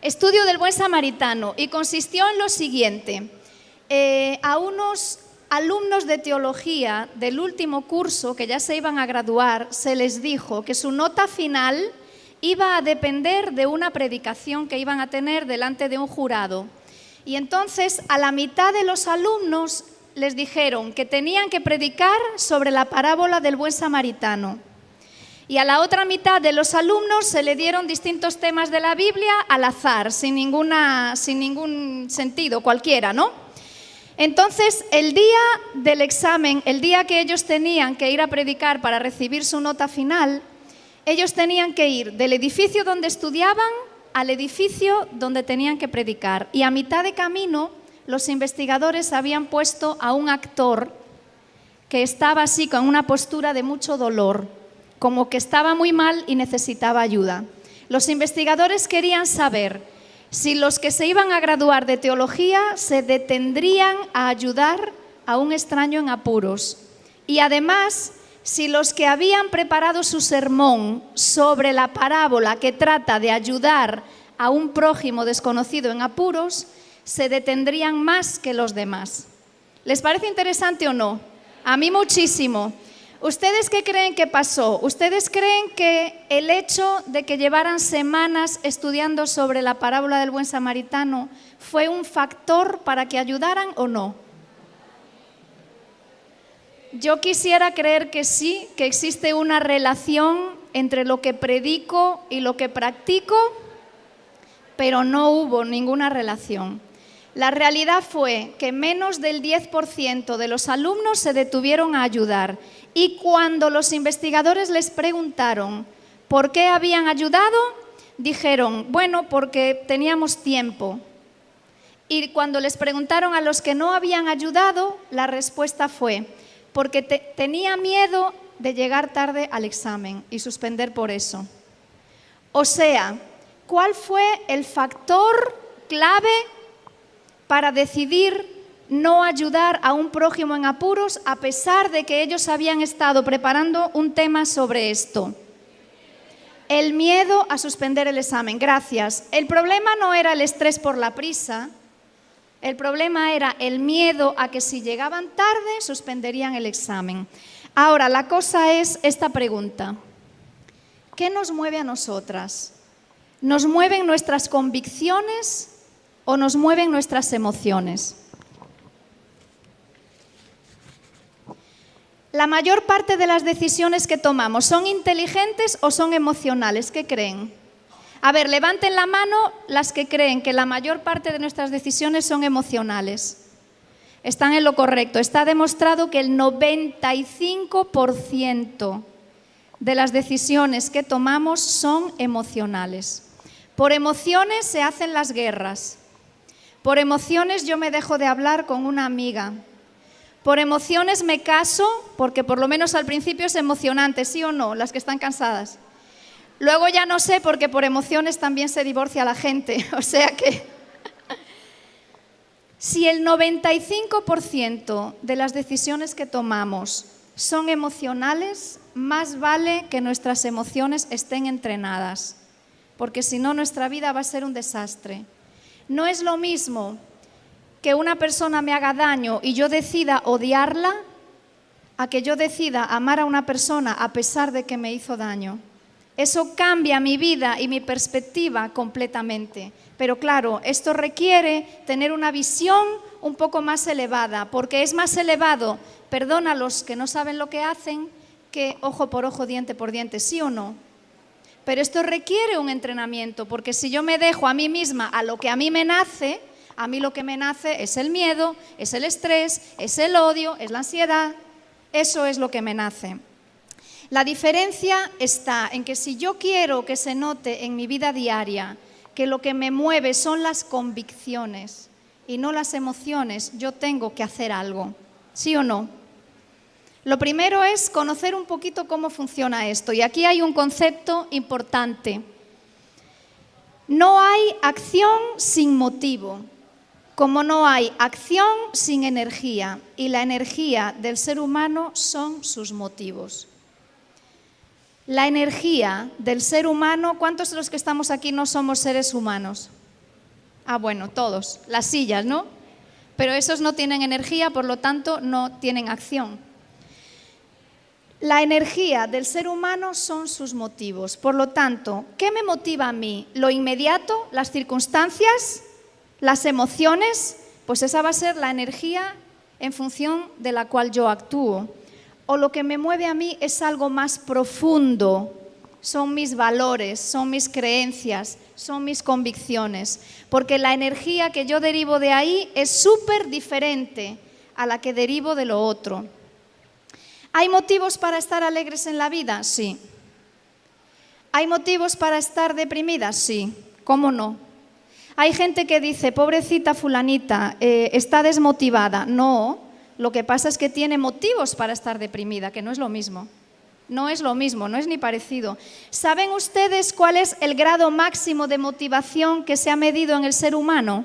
Estudio del Buen Samaritano, y consistió en lo siguiente. A unos alumnos de teología del último curso, que ya se iban a graduar, se les dijo que su nota final iba a depender de una predicación que iban a tener delante de un jurado. Y entonces a la mitad de los alumnos les dijeron que tenían que predicar sobre la parábola del Buen Samaritano. Y a la otra mitad de los alumnos se le dieron distintos temas de la Biblia al azar, sin ningún sentido, cualquiera, ¿no? Entonces, el día del examen, el día que ellos tenían que ir a predicar para recibir su nota final, ellos tenían que ir del edificio donde estudiaban al edificio donde tenían que predicar. Y a mitad de camino, los investigadores habían puesto a un actor que estaba así con una postura de mucho dolor, como que estaba muy mal y necesitaba ayuda. Los investigadores querían saber si los que se iban a graduar de teología se detendrían a ayudar a un extraño en apuros. Y además, si los que habían preparado su sermón sobre la parábola que trata de ayudar a un prójimo desconocido en apuros, se detendrían más que los demás. ¿Les parece interesante o no? A mí muchísimo. ¿Ustedes qué creen que pasó? ¿Ustedes creen que el hecho de que llevaran semanas estudiando sobre la parábola del Buen Samaritano fue un factor para que ayudaran o no? Yo quisiera creer que sí, que existe una relación entre lo que predico y lo que practico, pero no hubo ninguna relación. La realidad fue que menos del 10% de los alumnos se detuvieron a ayudar. Y cuando los investigadores les preguntaron por qué habían ayudado, dijeron, bueno, porque teníamos tiempo. Y cuando les preguntaron a los que no habían ayudado, la respuesta fue, porque tenía miedo de llegar tarde al examen y suspender por eso. O sea, ¿cuál fue el factor clave para decidir no ayudar a un prójimo en apuros, a pesar de que ellos habían estado preparando un tema sobre esto? El miedo a suspender el examen. Gracias. El problema no era el estrés por la prisa, el problema era el miedo a que si llegaban tarde suspenderían el examen. Ahora, la cosa es esta pregunta. ¿Qué nos mueve a nosotras? ¿Nos mueven nuestras convicciones o nos mueven nuestras emociones? La mayor parte de las decisiones que tomamos, ¿son inteligentes o son emocionales? ¿Qué creen? A ver, levanten la mano las que creen que la mayor parte de nuestras decisiones son emocionales. Están en lo correcto. Está demostrado que el 95% de las decisiones que tomamos son emocionales. Por emociones se hacen las guerras. Por emociones yo me dejo de hablar con una amiga. Por emociones me caso, porque por lo menos al principio es emocionante, ¿sí o no? Las que están cansadas. Luego ya no sé, porque por emociones también se divorcia la gente. O sea que si el 95% de las decisiones que tomamos son emocionales, más vale que nuestras emociones estén entrenadas, porque si no nuestra vida va a ser un desastre. No es lo mismo que una persona me haga daño y yo decida odiarla, a que yo decida amar a una persona a pesar de que me hizo daño. Eso cambia mi vida y mi perspectiva completamente. Pero claro, esto requiere tener una visión un poco más elevada, porque es más elevado, perdona a los que no saben lo que hacen, que ojo por ojo, diente por diente, ¿sí o no? Pero esto requiere un entrenamiento, porque si yo me dejo a mí misma a lo que a mí me nace, a mí lo que me nace es el miedo, es el estrés, es el odio, es la ansiedad. Eso es lo que me nace. La diferencia está en que si yo quiero que se note en mi vida diaria que lo que me mueve son las convicciones y no las emociones, yo tengo que hacer algo. ¿Sí o no? Lo primero es conocer un poquito cómo funciona esto. Y aquí hay un concepto importante. No hay acción sin motivo. Como no hay acción sin energía, y la energía del ser humano son sus motivos. La energía del ser humano, ¿cuántos de los que estamos aquí no somos seres humanos? Ah, bueno, todos, las sillas, ¿no? Pero esos no tienen energía, por lo tanto no tienen acción. La energía del ser humano son sus motivos. Por lo tanto, ¿qué me motiva a mí? ¿Lo inmediato? ¿Las circunstancias? ¿Las emociones? Pues esa va a ser la energía en función de la cual yo actúo. O lo que me mueve a mí es algo más profundo. Son mis valores, son mis creencias, son mis convicciones. Porque la energía que yo derivo de ahí es súper diferente a la que derivo de lo otro. ¿Hay motivos para estar alegres en la vida? Sí. ¿Hay motivos para estar deprimidas? Sí. ¿Cómo no? Hay gente que dice, pobrecita fulanita, está desmotivada. No, lo que pasa es que tiene motivos para estar deprimida, que no es lo mismo. No es lo mismo, no es ni parecido. ¿Saben ustedes cuál es el grado máximo de motivación que se ha medido en el ser humano?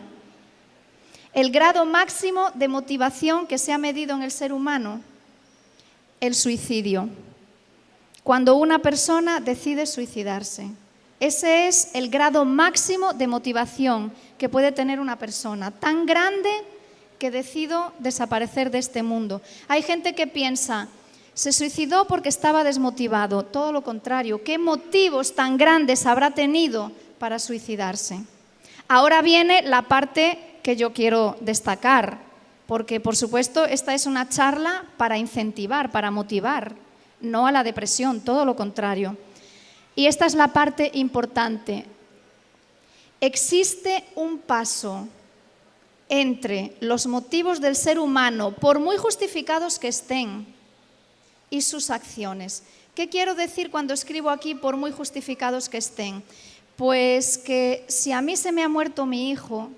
El grado máximo de motivación que se ha medido en el ser humano. El suicidio. Cuando una persona decide suicidarse. Ese es el grado máximo de motivación que puede tener una persona, tan grande que decido desaparecer de este mundo. Hay gente que piensa, se suicidó porque estaba desmotivado. Todo lo contrario, ¿qué motivos tan grandes habrá tenido para suicidarse? Ahora viene la parte que yo quiero destacar. Porque, por supuesto, esta es una charla para incentivar, para motivar, no a la depresión, todo lo contrario. Y esta es la parte importante. Existe un paso entre los motivos del ser humano, por muy justificados que estén, y sus acciones. ¿Qué quiero decir cuando escribo aquí por muy justificados que estén? Pues que si a mí se me ha muerto mi hijo,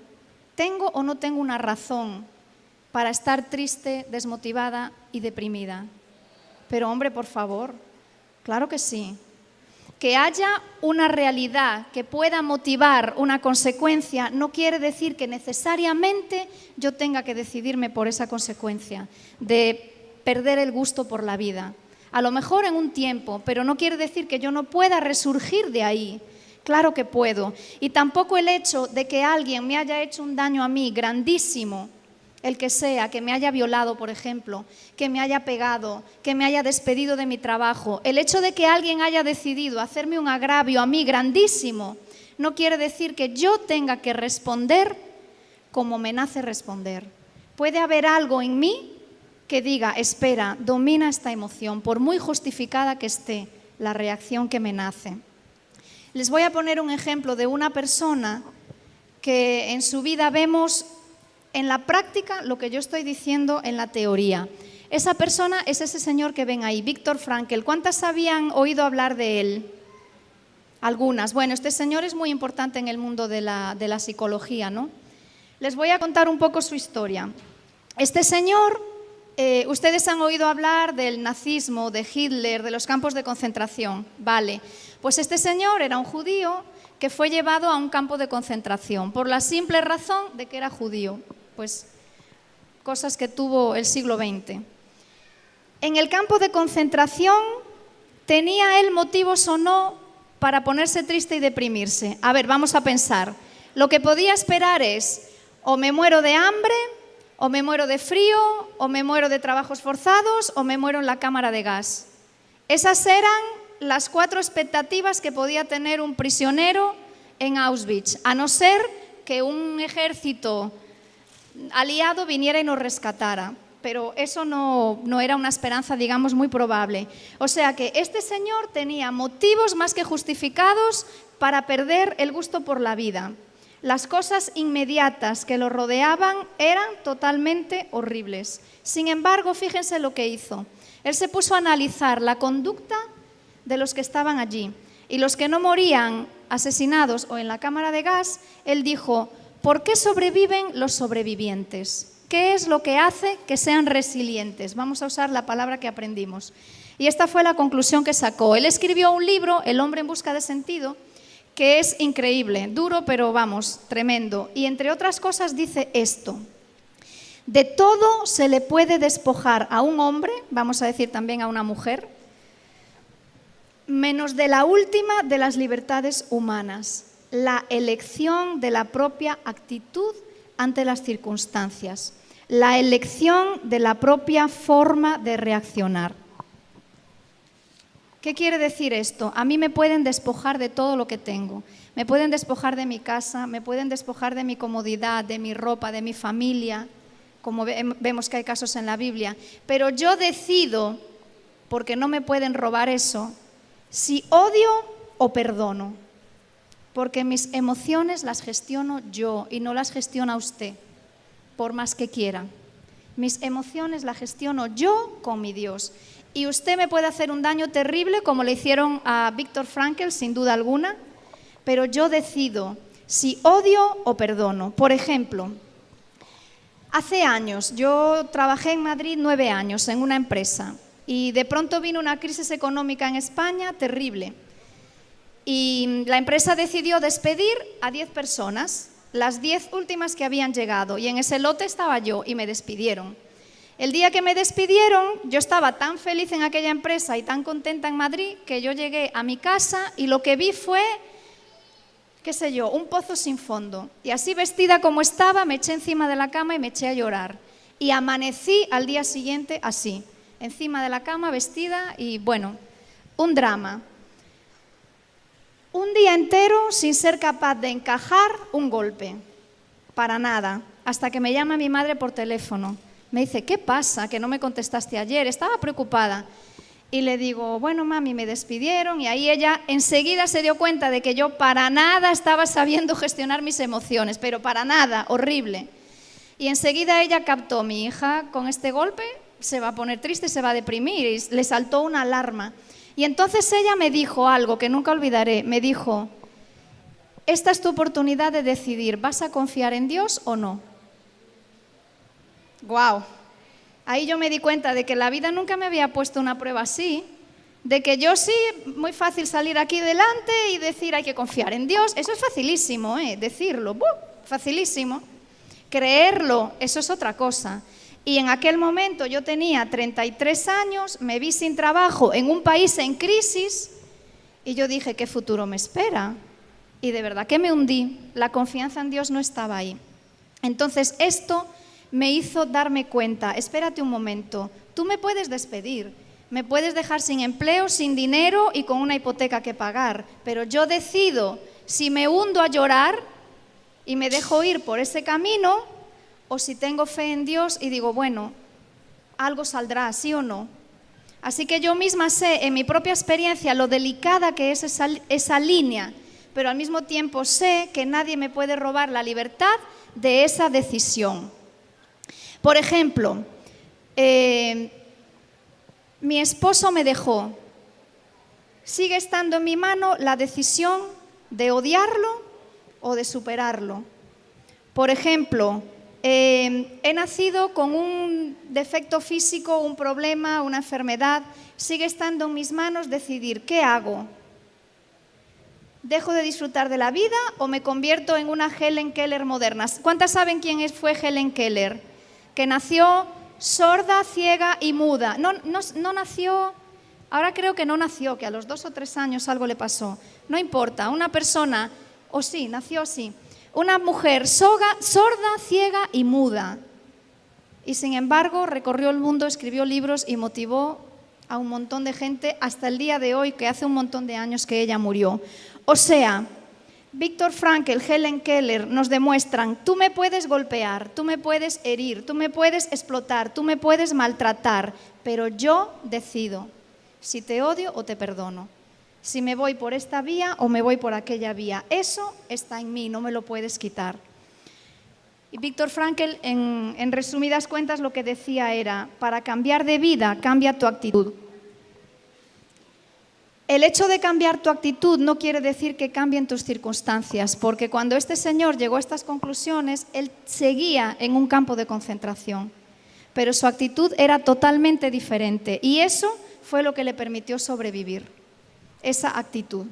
¿tengo o no tengo una razón para estar triste, desmotivada y deprimida? Pero hombre, por favor, claro que sí. Que haya una realidad que pueda motivar una consecuencia no quiere decir que necesariamente yo tenga que decidirme por esa consecuencia de perder el gusto por la vida. A lo mejor en un tiempo, pero no quiere decir que yo no pueda resurgir de ahí. Claro que puedo. Y tampoco el hecho de que alguien me haya hecho un daño a mí grandísimo, el que sea, que me haya violado, por ejemplo, que me haya pegado, que me haya despedido de mi trabajo. El hecho de que alguien haya decidido hacerme un agravio a mí grandísimo, no quiere decir que yo tenga que responder como me nace responder. Puede haber algo en mí que diga, espera, domina esta emoción, por muy justificada que esté la reacción que me nace. Les voy a poner un ejemplo de una persona que en su vida vemos en la práctica lo que yo estoy diciendo en la teoría. Esa persona es ese señor que ven ahí, Viktor Frankl. ¿Cuántas habían oído hablar de él? Algunas. Bueno, este señor es muy importante en el mundo de la psicología, ¿no? Les voy a contar un poco su historia. Este señor, ustedes han oído hablar del nazismo, de Hitler, de los campos de concentración. Vale, pues este señor era un judío que fue llevado a un campo de concentración por la simple razón de que era judío. Pues cosas que tuvo el siglo XX. En el campo de concentración, ¿tenía él motivos o no para ponerse triste y deprimirse? A ver, vamos a pensar. Lo que podía esperar es, o me muero de hambre, o me muero de frío, o me muero de trabajos forzados, o me muero en la cámara de gas. Esas eran las 4 expectativas que podía tener un prisionero en Auschwitz, a no ser que un ejército aliado viniera y nos rescatara. Pero eso no era una esperanza, digamos, muy probable. O sea que este señor tenía motivos más que justificados para perder el gusto por la vida. Las cosas inmediatas que lo rodeaban eran totalmente horribles. Sin embargo, fíjense lo que hizo. Él se puso a analizar la conducta de los que estaban allí. Y los que no morían asesinados o en la cámara de gas, él dijo, ¿por qué sobreviven los sobrevivientes? ¿Qué es lo que hace que sean resilientes? Vamos a usar la palabra que aprendimos. Y esta fue la conclusión que sacó. Él escribió un libro, El hombre en busca de sentido, que es increíble, duro, pero vamos, tremendo. Y entre otras cosas dice esto: de todo se le puede despojar a un hombre, vamos a decir también a una mujer, menos de la última de las libertades humanas. la elección de la propia actitud ante las circunstancias, la elección de la propia forma de reaccionar. ¿Qué quiere decir esto? A mí me pueden despojar de todo lo que tengo. Me pueden despojar de mi casa, me pueden despojar de mi comodidad, de mi ropa, de mi familia, como vemos que hay casos en la Biblia. Pero yo decido, porque no me pueden robar eso, si odio o perdono. Porque mis emociones las gestiono yo y no las gestiona usted, por más que quiera. Mis emociones las gestiono yo con mi Dios. Y usted me puede hacer un daño terrible, como le hicieron a Viktor Frankl, sin duda alguna, pero yo decido si odio o perdono. Por ejemplo, hace años, yo trabajé en Madrid 9 años en una empresa y de pronto vino una crisis económica en España terrible. Y la empresa decidió despedir a 10 personas, las 10 últimas que habían llegado, y en ese lote estaba yo y me despidieron. El día que me despidieron, yo estaba tan feliz en aquella empresa y tan contenta en Madrid que yo llegué a mi casa y lo que vi fue, qué sé yo, un pozo sin fondo. Y así vestida como estaba, me eché encima de la cama y me eché a llorar. Y amanecí al día siguiente así, encima de la cama, vestida y bueno, un drama. Un día entero sin ser capaz de encajar un golpe, para nada, hasta que me llama mi madre por teléfono. Me dice, ¿qué pasa? Que no me contestaste ayer, estaba preocupada. Y le digo, bueno, mami, me despidieron, y ahí ella enseguida se dio cuenta de que yo para nada estaba sabiendo gestionar mis emociones, pero para nada, horrible. Y enseguida ella captó, mi hija con este golpe se va a poner triste, se va a deprimir, y le saltó una alarma. Y entonces ella me dijo algo que nunca olvidaré, me dijo, esta es tu oportunidad de decidir, ¿vas a confiar en Dios o no? ¡Guau! Ahí yo me di cuenta de que la vida nunca me había puesto una prueba así, de que yo sí, muy fácil salir aquí delante y decir hay que confiar en Dios, eso es facilísimo, decirlo, facilísimo. Creerlo, eso es otra cosa. Y en aquel momento yo tenía 33 años, me vi sin trabajo en un país en crisis y yo dije, ¿qué futuro me espera? Y de verdad que me hundí, la confianza en Dios no estaba ahí. Entonces esto me hizo darme cuenta, espérate un momento, tú me puedes despedir, me puedes dejar sin empleo, sin dinero y con una hipoteca que pagar, pero yo decido si me hundo a llorar y me dejo ir por ese camino o si tengo fe en Dios y digo, bueno, algo saldrá, ¿sí o no? Así que yo misma sé en mi propia experiencia lo delicada que es esa línea, pero al mismo tiempo sé que nadie me puede robar la libertad de esa decisión. Por ejemplo, mi esposo me dejó. Sigue estando en mi mano la decisión de odiarlo o de superarlo. Por ejemplo, he nacido con un defecto físico, un problema, una enfermedad. Sigue estando en mis manos decidir qué hago. ¿Dejo de disfrutar de la vida o me convierto en una Helen Keller moderna? ¿Cuántas saben quién fue Helen Keller? Que nació sorda, ciega y muda. No nació, ahora creo que no nació, que a los 2 o 3 años algo le pasó. No importa, una persona, o sí, nació así. Una mujer sorda, ciega y muda. Y sin embargo recorrió el mundo, escribió libros y motivó a un montón de gente hasta el día de hoy, que hace un montón de años que ella murió. O sea, Viktor Frankl, Helen Keller nos demuestran, tú me puedes golpear, tú me puedes herir, tú me puedes explotar, tú me puedes maltratar, pero yo decido si te odio o te perdono, si me voy por esta vía o me voy por aquella vía. Eso está en mí, no me lo puedes quitar. Y Viktor Frankl, en resumidas cuentas, lo que decía era, para cambiar de vida, cambia tu actitud. El hecho de cambiar tu actitud no quiere decir que cambien tus circunstancias, porque cuando este señor llegó a estas conclusiones, él seguía en un campo de concentración, pero su actitud era totalmente diferente y eso fue lo que le permitió sobrevivir, esa actitud.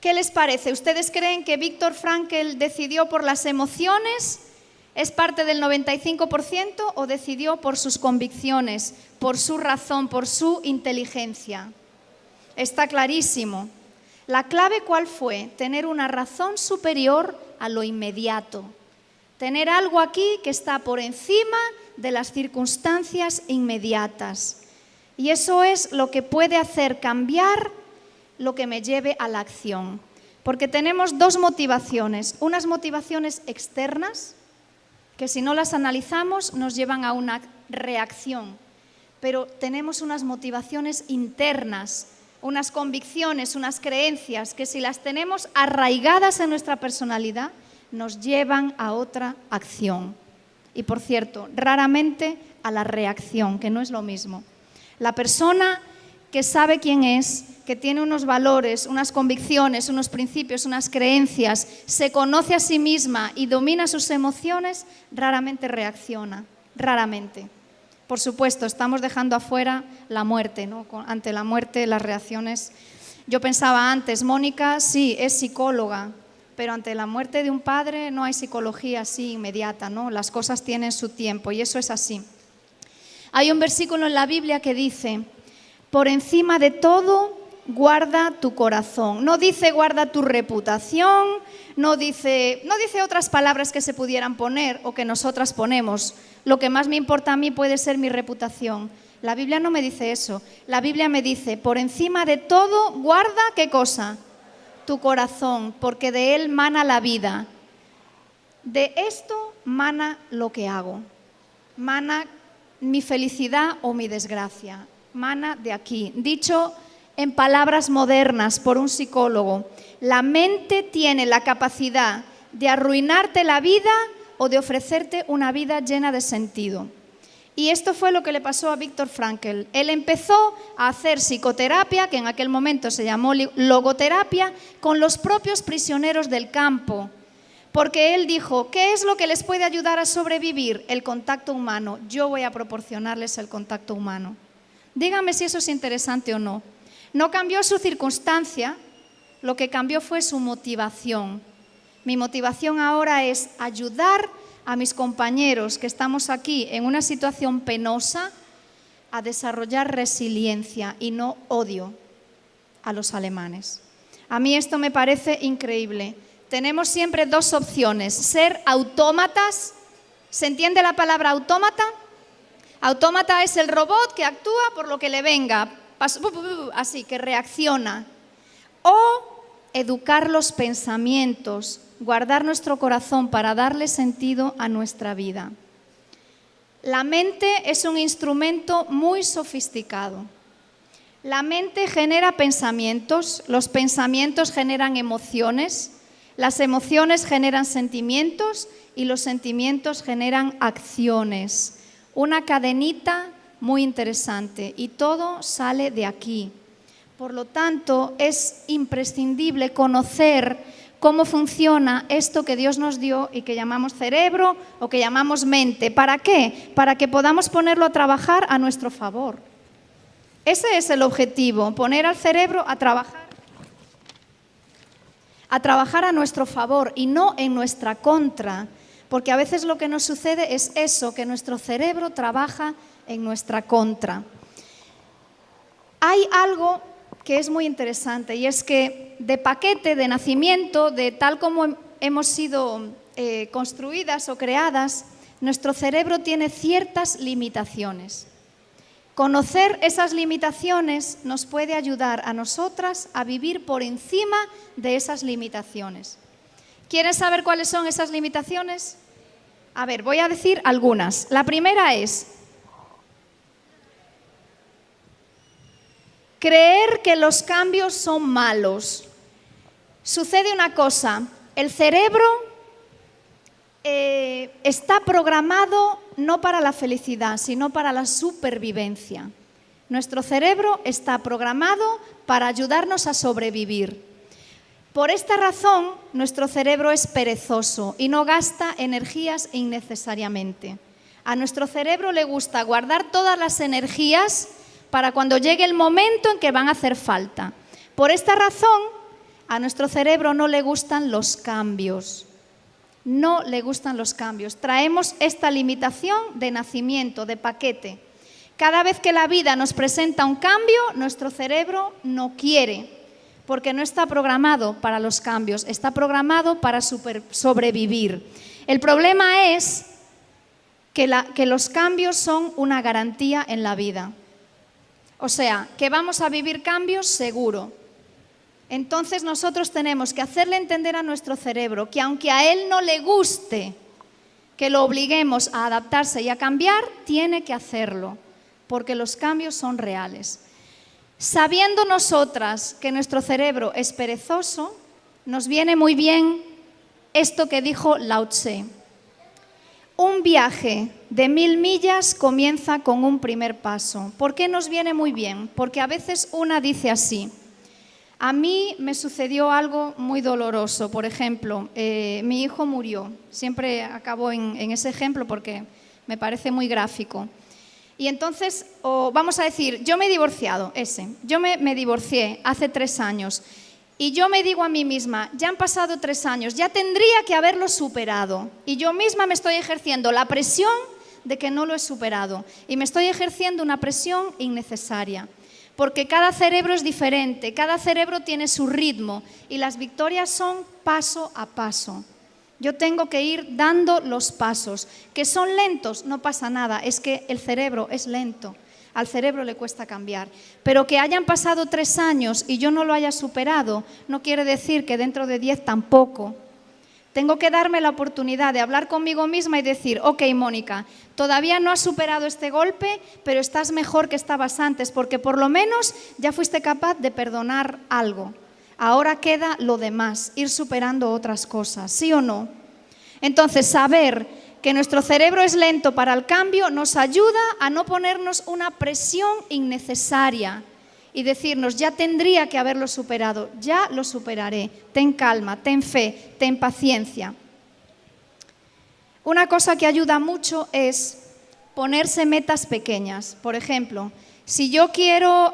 ¿Qué les parece? ¿Ustedes creen que Viktor Frankl decidió por las emociones? ¿Es parte del 95% o decidió por sus convicciones, por su razón, por su inteligencia? Está clarísimo. La clave, ¿cuál fue? Tener una razón superior a lo inmediato. Tener algo aquí que está por encima de las circunstancias inmediatas. Y eso es lo que puede hacer cambiar lo que me lleve a la acción. Porque tenemos dos motivaciones. Unas motivaciones externas, que si no las analizamos nos llevan a una reacción. Pero tenemos unas motivaciones internas, unas convicciones, unas creencias, que si las tenemos arraigadas en nuestra personalidad, nos llevan a otra acción. Y por cierto, raramente a la reacción, que no es lo mismo. La persona que sabe quién es, que tiene unos valores, unas convicciones, unos principios, unas creencias, se conoce a sí misma y domina sus emociones, raramente reacciona, raramente. Por supuesto, estamos dejando afuera la muerte, ¿no? Ante la muerte, las reacciones. Yo pensaba antes, Mónica sí, es psicóloga, pero ante la muerte de un padre no hay psicología así inmediata, ¿no? Las cosas tienen su tiempo y eso es así. Hay un versículo en la Biblia que dice, por encima de todo, guarda tu corazón. No dice guarda tu reputación, no dice otras palabras que se pudieran poner o que nosotras ponemos. Lo que más me importa a mí puede ser mi reputación. La Biblia no me dice eso. La Biblia me dice, por encima de todo, guarda, ¿qué cosa? Tu corazón, porque de él mana la vida. De esto mana lo que hago. Mana mi felicidad o mi desgracia. Mana de aquí. Dicho en palabras modernas por un psicólogo, la mente tiene la capacidad de arruinarte la vida o de ofrecerte una vida llena de sentido. Y esto fue lo que le pasó a Viktor Frankl. Él empezó a hacer psicoterapia, que en aquel momento se llamó logoterapia, con los propios prisioneros del campo. Porque él dijo, ¿qué es lo que les puede ayudar a sobrevivir? El contacto humano. Yo voy a proporcionarles el contacto humano. Díganme si eso es interesante o no. No cambió su circunstancia, lo que cambió fue su motivación. Mi motivación ahora es ayudar a mis compañeros que estamos aquí en una situación penosa a desarrollar resiliencia y no odio a los alemanes. A mí esto me parece increíble. Tenemos siempre dos opciones, ser autómatas. ¿Se entiende la palabra autómata? Autómata es el robot que actúa por lo que le venga, así, que reacciona. O educar los pensamientos, guardar nuestro corazón para darle sentido a nuestra vida. La mente es un instrumento muy sofisticado. La mente genera pensamientos, los pensamientos generan emociones, las emociones generan sentimientos y los sentimientos generan acciones. Una cadenita muy interesante y todo sale de aquí. Por lo tanto, es imprescindible conocer cómo funciona esto que Dios nos dio y que llamamos cerebro o que llamamos mente. ¿Para qué? Para que podamos ponerlo a trabajar a nuestro favor. Ese es el objetivo, poner al cerebro a trabajar a nuestro favor y no en nuestra contra. Porque a veces lo que nos sucede es eso, que nuestro cerebro trabaja en nuestra contra. Hay algo que es muy interesante y es que de paquete, de nacimiento, de tal como hemos sido construidas o creadas, nuestro cerebro tiene ciertas limitaciones. Conocer esas limitaciones nos puede ayudar a nosotras a vivir por encima de esas limitaciones. ¿Quieren saber cuáles son esas limitaciones? A ver, voy a decir algunas. La primera es creer que los cambios son malos. Sucede una cosa, el cerebro está programado no para la felicidad, sino para la supervivencia. Nuestro cerebro está programado para ayudarnos a sobrevivir. Por esta razón, nuestro cerebro es perezoso y no gasta energías innecesariamente. A nuestro cerebro le gusta guardar todas las energías para cuando llegue el momento en que van a hacer falta. Por esta razón, a nuestro cerebro no le gustan los cambios. No le gustan los cambios. Traemos esta limitación de nacimiento, de paquete. Cada vez que la vida nos presenta un cambio, nuestro cerebro no quiere. porque no está programado para los cambios, está programado para sobrevivir. El problema es que los cambios son una garantía en la vida. O sea, que vamos a vivir cambios seguro. Entonces nosotros tenemos que hacerle entender a nuestro cerebro que aunque a él no le guste que lo obliguemos a adaptarse y a cambiar, tiene que hacerlo, porque los cambios son reales. Sabiendo nosotras que nuestro cerebro es perezoso, nos viene muy bien esto que dijo Lao Tse. Un viaje de 1000 millas comienza con un primer paso. ¿Por qué nos viene muy bien? Porque a veces una dice así: a mí me sucedió algo muy doloroso. Por ejemplo, mi hijo murió. Siempre acabo en ese ejemplo porque me parece muy gráfico. Y entonces, vamos a decir, yo me he divorciado, yo me divorcié hace 3 años. Y yo me digo a mí misma, ya han pasado 3 años, ya tendría que haberlo superado. Y yo misma me estoy ejerciendo la presión de que no lo he superado. Y me estoy ejerciendo una presión innecesaria. Porque cada cerebro es diferente, cada cerebro tiene su ritmo. Y las victorias son paso a paso. Yo tengo que ir dando los pasos. Que son lentos, no pasa nada, es que el cerebro es lento. Al cerebro le cuesta cambiar. Pero que hayan pasado 3 años y yo no lo haya superado, no quiere decir que dentro de 10 tampoco. Tengo que darme la oportunidad de hablar conmigo misma y decir, ok, Mónica, todavía no has superado este golpe, pero estás mejor que estabas antes, porque por lo menos ya fuiste capaz de perdonar algo. Ahora queda lo demás, ir superando otras cosas, ¿sí o no? Entonces, saber que nuestro cerebro es lento para el cambio nos ayuda a no ponernos una presión innecesaria y decirnos, ya tendría que haberlo superado, ya lo superaré. Ten calma, ten fe, ten paciencia. Una cosa que ayuda mucho es ponerse metas pequeñas. Por ejemplo, si yo quiero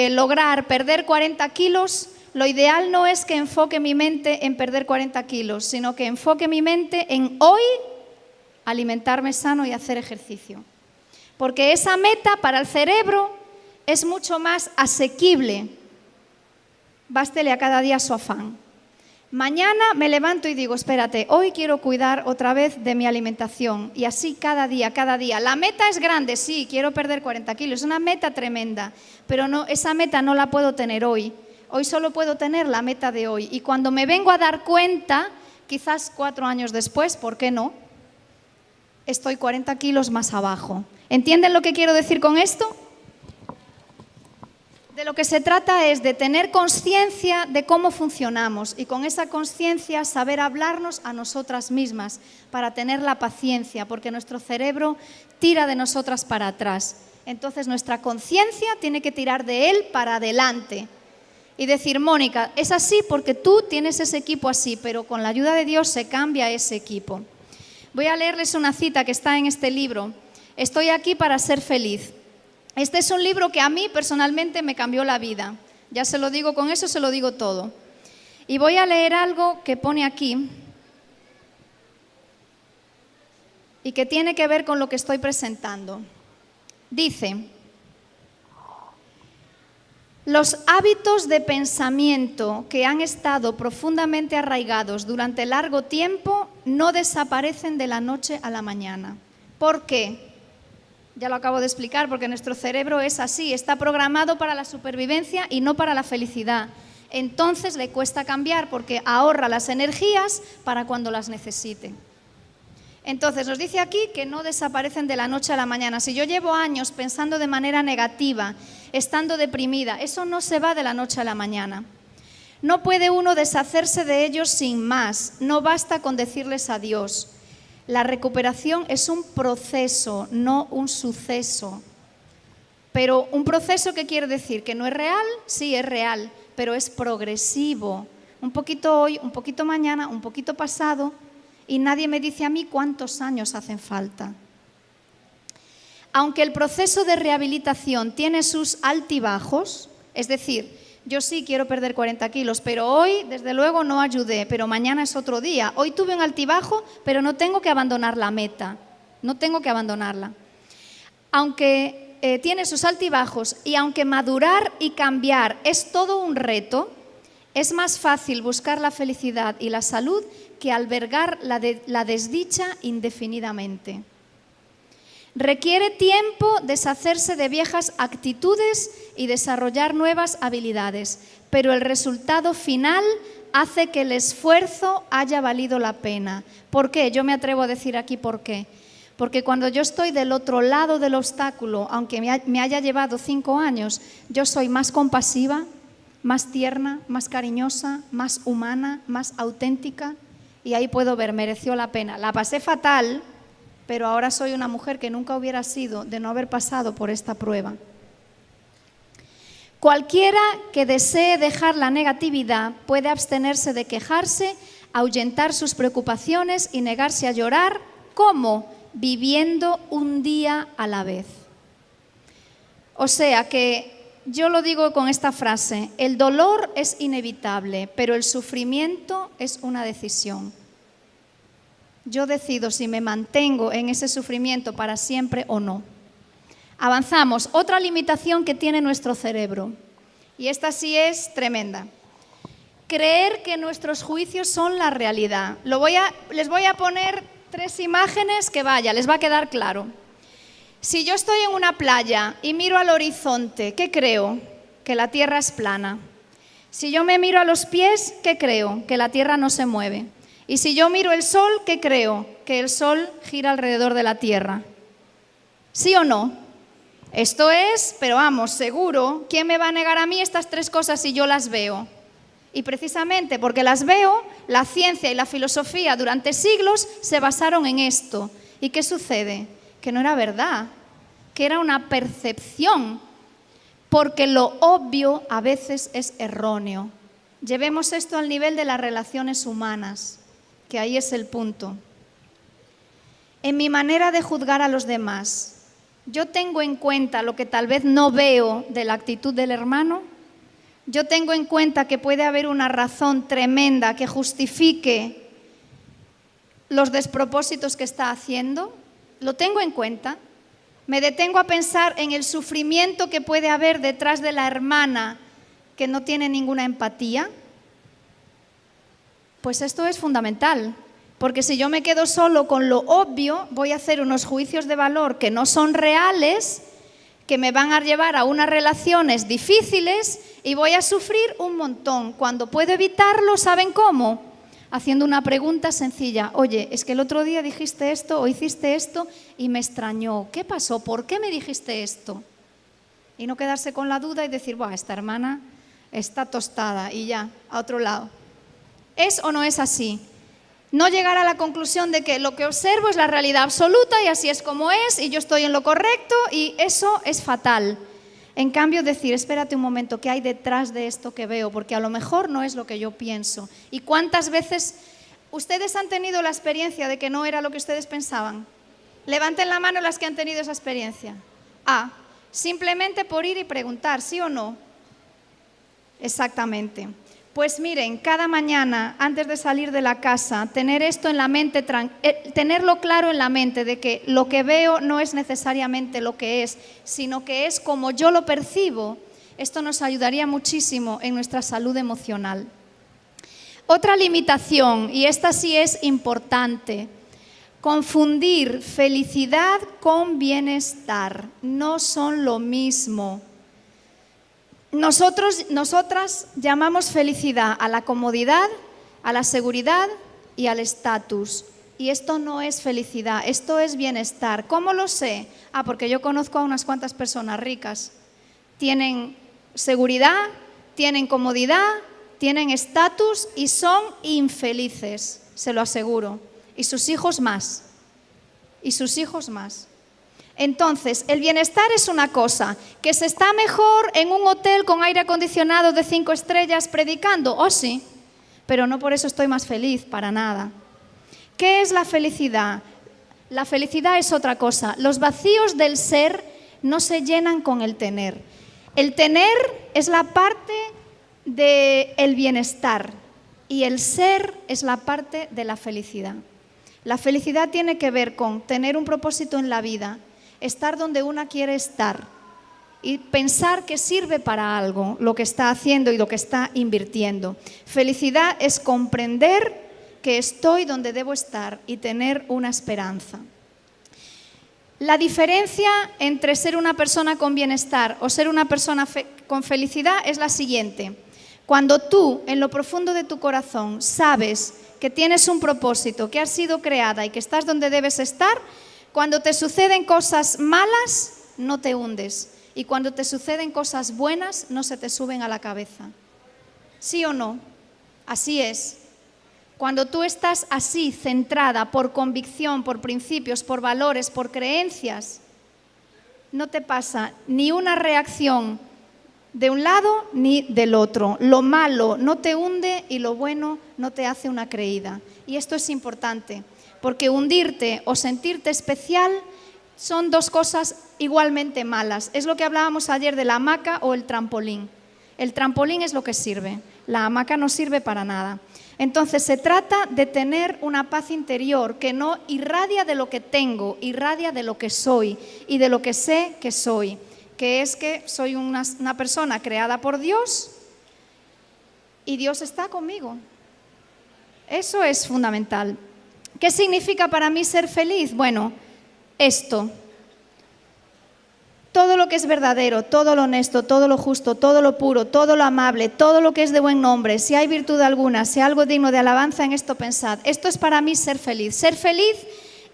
lograr perder 40 kilos, lo ideal no es que enfoque mi mente en perder 40 kilos, sino que enfoque mi mente en hoy alimentarme sano y hacer ejercicio. Porque esa meta para el cerebro es mucho más asequible. Bástele a cada día su afán. Mañana me levanto y digo, espérate, hoy quiero cuidar otra vez de mi alimentación. Y así cada día, cada día. La meta es grande, sí, quiero perder 40 kilos. Es una meta tremenda, pero no, esa meta no la puedo tener hoy. Hoy solo puedo tener la meta de hoy. Y cuando me vengo a dar cuenta, quizás 4 años después, ¿por qué no?, estoy 40 kilos más abajo. ¿Entienden lo que quiero decir con esto? De lo que se trata es de tener conciencia de cómo funcionamos y con esa conciencia saber hablarnos a nosotras mismas para tener la paciencia, porque nuestro cerebro tira de nosotras para atrás. Entonces nuestra conciencia tiene que tirar de él para adelante y decir, Mónica, es así porque tú tienes ese equipo así, pero con la ayuda de Dios se cambia ese equipo. Voy a leerles una cita que está en este libro. Estoy aquí para ser feliz. Este es un libro que a mí personalmente me cambió la vida. Ya se lo digo, con eso se lo digo todo. Y voy a leer algo que pone aquí y que tiene que ver con lo que estoy presentando. Dice, los hábitos de pensamiento que han estado profundamente arraigados durante largo tiempo no desaparecen de la noche a la mañana. ¿Por qué? Ya lo acabo de explicar, porque nuestro cerebro es así, está programado para la supervivencia y no para la felicidad. Entonces le cuesta cambiar porque ahorra las energías para cuando las necesite. Entonces nos dice aquí que no desaparecen de la noche a la mañana. Si yo llevo años pensando de manera negativa, estando deprimida, eso no se va de la noche a la mañana. No puede uno deshacerse de ellos sin más, no basta con decirles adiós. La recuperación es un proceso, no un suceso. Pero un proceso, ¿qué quiere decir? ¿Que no es real? Sí, es real, pero es progresivo. Un poquito hoy, un poquito mañana, un poquito pasado. Y nadie me dice a mí cuántos años hacen falta. Aunque el proceso de rehabilitación tiene sus altibajos, es decir, yo sí quiero perder 40 kilos, pero hoy desde luego no ayudé, pero mañana es otro día. Hoy tuve un altibajo, pero no tengo que abandonar la meta, no tengo que abandonarla. Aunque tiene sus altibajos y aunque madurar y cambiar es todo un reto, Es más fácil buscar la felicidad y la salud que albergar la desdicha indefinidamente. Requiere tiempo deshacerse de viejas actitudes y desarrollar nuevas habilidades, pero el resultado final hace que el esfuerzo haya valido la pena. ¿Por qué? Yo me atrevo a decir aquí por qué. Porque cuando yo estoy del otro lado del obstáculo, aunque me haya llevado 5 años, yo soy más compasiva, más tierna, más cariñosa, más humana, más auténtica, y ahí puedo ver, mereció la pena. La pasé fatal, pero ahora soy una mujer que nunca hubiera sido de no haber pasado por esta prueba. Cualquiera que desee dejar la negatividad puede abstenerse de quejarse, ahuyentar sus preocupaciones y negarse a llorar. ¿Cómo? Viviendo un día a la vez. O sea que yo lo digo con esta frase: el dolor es inevitable, pero el sufrimiento es una decisión. Yo decido si me mantengo en ese sufrimiento para siempre o no. Avanzamos. Otra limitación que tiene nuestro cerebro, y esta sí es tremenda: creer que nuestros juicios son la realidad. Les voy a poner 3 imágenes que les va a quedar claro. Si yo estoy en una playa y miro al horizonte, ¿qué creo? Que la tierra es plana. Si yo me miro a los pies, ¿qué creo? Que la tierra no se mueve. Y si yo miro el sol, ¿qué creo? Que el sol gira alrededor de la tierra. ¿Sí o no? Esto es, pero vamos, seguro. ¿Quién me va a negar a mí estas 3 cosas si yo las veo? Y precisamente porque las veo, la ciencia y la filosofía durante siglos se basaron en esto. ¿Y qué sucede? Que no era verdad, que era una percepción, porque lo obvio a veces es erróneo. Llevemos esto al nivel de las relaciones humanas, que ahí es el punto. En mi manera de juzgar a los demás, ¿yo tengo en cuenta lo que tal vez no veo de la actitud del hermano? ¿Yo tengo en cuenta que puede haber una razón tremenda que justifique los despropósitos que está haciendo? ¿Lo tengo en cuenta? ¿Me detengo a pensar en el sufrimiento que puede haber detrás de la hermana que no tiene ninguna empatía? Pues esto es fundamental, porque si yo me quedo solo con lo obvio, voy a hacer unos juicios de valor que no son reales, que me van a llevar a unas relaciones difíciles y voy a sufrir un montón. Cuando puedo evitarlo, ¿saben cómo? Haciendo una pregunta sencilla. Oye, es que el otro día dijiste esto o hiciste esto y me extrañó. ¿Qué pasó? ¿Por qué me dijiste esto? Y no quedarse con la duda y decir, buah, esta hermana está tostada y ya, a otro lado. ¿Es o no es así? No llegar a la conclusión de que lo que observo es la realidad absoluta y así es como es y yo estoy en lo correcto, y eso es fatal. En cambio, decir, espérate un momento, ¿qué hay detrás de esto que veo? Porque a lo mejor no es lo que yo pienso. ¿Y cuántas veces ustedes han tenido la experiencia de que no era lo que ustedes pensaban? Levanten la mano las que han tenido esa experiencia. Simplemente por ir y preguntar, ¿sí o no? Exactamente. Pues miren, cada mañana, antes de salir de la casa, tener esto en la mente, tenerlo claro en la mente, de que lo que veo no es necesariamente lo que es, sino que es como yo lo percibo. Esto nos ayudaría muchísimo en nuestra salud emocional. Otra limitación, y esta sí es importante: confundir felicidad con bienestar. No son lo mismo. Nosotras llamamos felicidad a la comodidad, a la seguridad y al estatus. Y esto no es felicidad, esto es bienestar. ¿Cómo lo sé? Porque yo conozco a unas cuantas personas ricas. Tienen seguridad, tienen comodidad, tienen estatus y son infelices, se lo aseguro. Y sus hijos más. Y sus hijos más. Entonces, el bienestar es una cosa, que se está mejor en un hotel con aire acondicionado de 5 estrellas predicando, sí, pero no por eso estoy más feliz, para nada. ¿Qué es la felicidad? La felicidad es otra cosa. Los vacíos del ser no se llenan con el tener. El tener es la parte del bienestar y el ser es la parte de la felicidad. La felicidad tiene que ver con tener un propósito en la vida, estar donde una quiere estar y pensar que sirve para algo lo que está haciendo y lo que está invirtiendo. Felicidad es comprender que estoy donde debo estar y tener una esperanza. La diferencia entre ser una persona con bienestar o ser una persona con felicidad es la siguiente. Cuando tú, en lo profundo de tu corazón, sabes que tienes un propósito, que has sido creada y que estás donde debes estar, cuando te suceden cosas malas, no te hundes. Y cuando te suceden cosas buenas, no se te suben a la cabeza. ¿Sí o no? Así es. Cuando tú estás así, centrada por convicción, por principios, por valores, por creencias, no te pasa ni una reacción de un lado ni del otro. Lo malo no te hunde y lo bueno no te hace una creída. Y esto es importante, porque hundirte o sentirte especial son dos cosas igualmente malas. Es lo que hablábamos ayer de la hamaca o el trampolín. El trampolín es lo que sirve, la hamaca no sirve para nada. Entonces se trata de tener una paz interior que no irradia de lo que tengo, irradia de lo que soy y de lo que sé que soy, que es que soy una persona creada por Dios y Dios está conmigo. Eso es fundamental. ¿Qué significa para mí ser feliz? Bueno, esto. Todo lo que es verdadero, todo lo honesto, todo lo justo, todo lo puro, todo lo amable, todo lo que es de buen nombre, si hay virtud alguna, si hay algo digno de alabanza, en esto pensad. Esto es para mí ser feliz. Ser feliz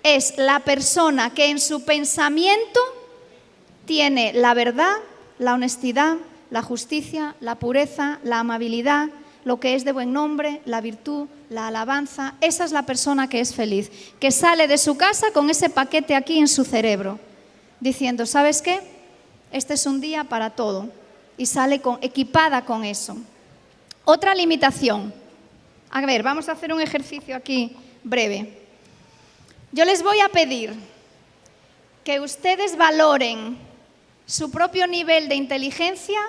es la persona que en su pensamiento tiene la verdad, la honestidad, la justicia, la pureza, la amabilidad, lo que es de buen nombre, la virtud, la alabanza. Esa es la persona que es feliz, que sale de su casa con ese paquete aquí en su cerebro, diciendo, ¿sabes qué? Este es un día para todo. Y sale equipada con eso. Otra limitación. A ver, vamos a hacer un ejercicio aquí breve. Yo les voy a pedir que ustedes valoren su propio nivel de inteligencia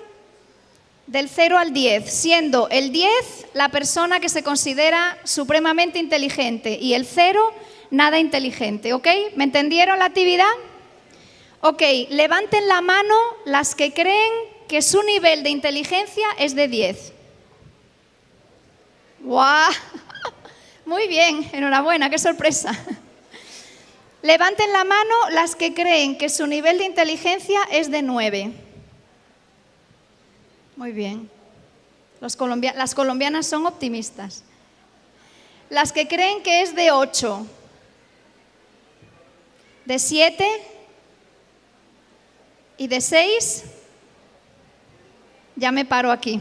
del 0 al 10, siendo el 10 la persona que se considera supremamente inteligente y el 0 nada inteligente, ¿ok? ¿Me entendieron la actividad? Ok, levanten la mano las que creen que su nivel de inteligencia es de 10. ¡Guau! Muy bien, enhorabuena, qué sorpresa. Levanten la mano las que creen que su nivel de inteligencia es de 9. Muy bien. Las colombianas son optimistas. Las que creen que es de 8. De 7. Y de 6, ya me paro aquí.